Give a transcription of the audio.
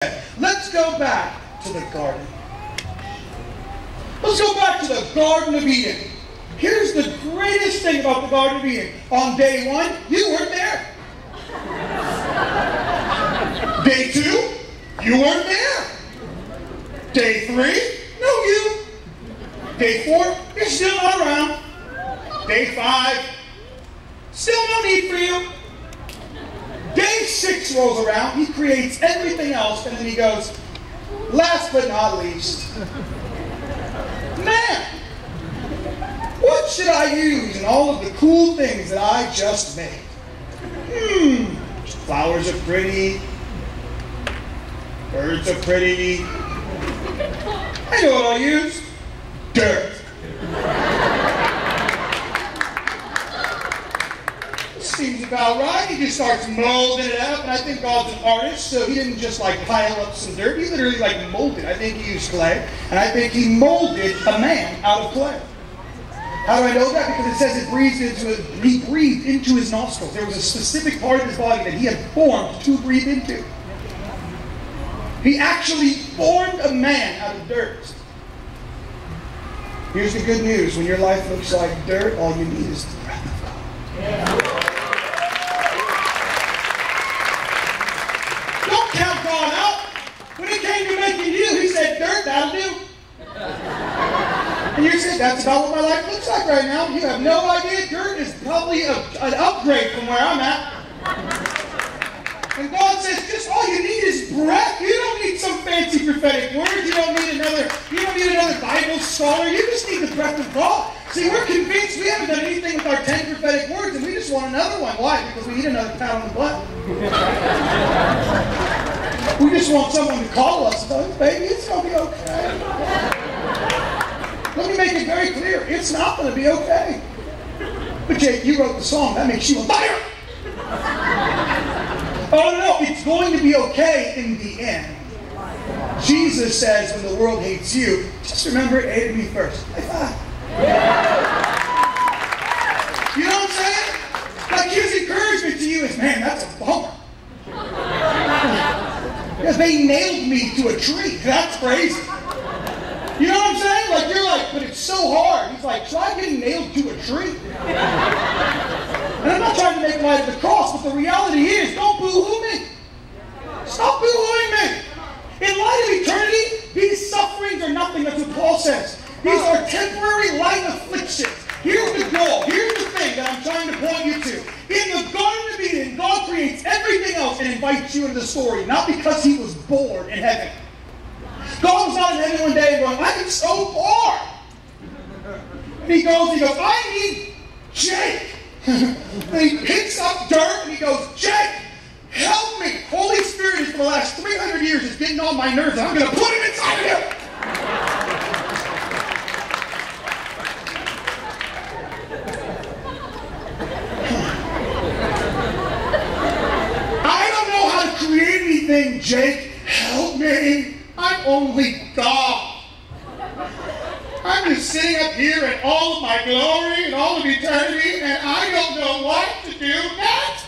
said, let's go back to the garden. Let's go back to the Garden of Eden. Here's the greatest thing about the Garden of Eden. On day 1, you weren't there. Day 2, you weren't there. Day 3, no you. Day 4, you're still not around. Day 5, still no need for you. Day 6 rolls around, he creates everything else, and then he goes, last but not least, man, what should I use in all of the cool things that I just made? Flowers are pretty. Birds are pretty. I know what I'll use. Dirt. Seems about right. He just starts molding it up, and I think God's an artist, so he didn't just like pile up some dirt. He literally like molded. I think he used clay, and I think he molded a man out of clay. How do I know that? Because it says he breathed into his nostrils. There was a specific part of his body that he had formed to breathe into. He actually formed a man out of dirt. Here's the good news. When your life looks like dirt, all you need is the breath of God. Don't count God out. When it came to making you, he said, dirt, that'll do. And you said, that's about what my life looks like right now. You have no idea. Dirt is probably an upgrade from where I'm at. And God says, just all you need is breath. You don't need some fancy prophetic word. You don't need another Bible scholar. You just need the breath of God. See, we're convinced we haven't done anything with our 10 prophetic words, and we just want another one. Why? Because we need another pat on the butt. We just want someone to call us. Oh, baby, it's going to be okay. Let me make it very clear. It's not going to be okay. But Jake, you wrote the song. That makes you a liar. Oh, no, it's going to be okay in the end. Jesus says when the world hates you, just remember it hated me first. High five. You know what I'm saying? Like his encouragement to you is, man, that's a bummer. Because they nailed me to a tree. That's crazy. You know what I'm saying? Like you're like, but it's so hard. He's like, try getting nailed to a tree. And I'm not trying to make light of the cross, but the reality is, don't boo-hoo me. Stop boo-hooing me. In light of eternity, these sufferings are nothing. That's what Paul says. These are temporary light afflictions. Here's the goal. Here's the thing that I'm trying to point you to. In the Garden of Eden, God creates everything else and invites you into the story, not because he was bored in heaven. God was not in heaven one day and going, I am so bored. And he goes, I need Jake. And he picks up dirt and he goes, Jake, help me. Holy Spirit for the last 300 years is getting on my nerves, and I'm going to put him inside of you. I don't know how to create anything, Jake. Help me. I'm only God. I'm just sitting up here in all of my glory and all of eternity, and I don't know what to do next.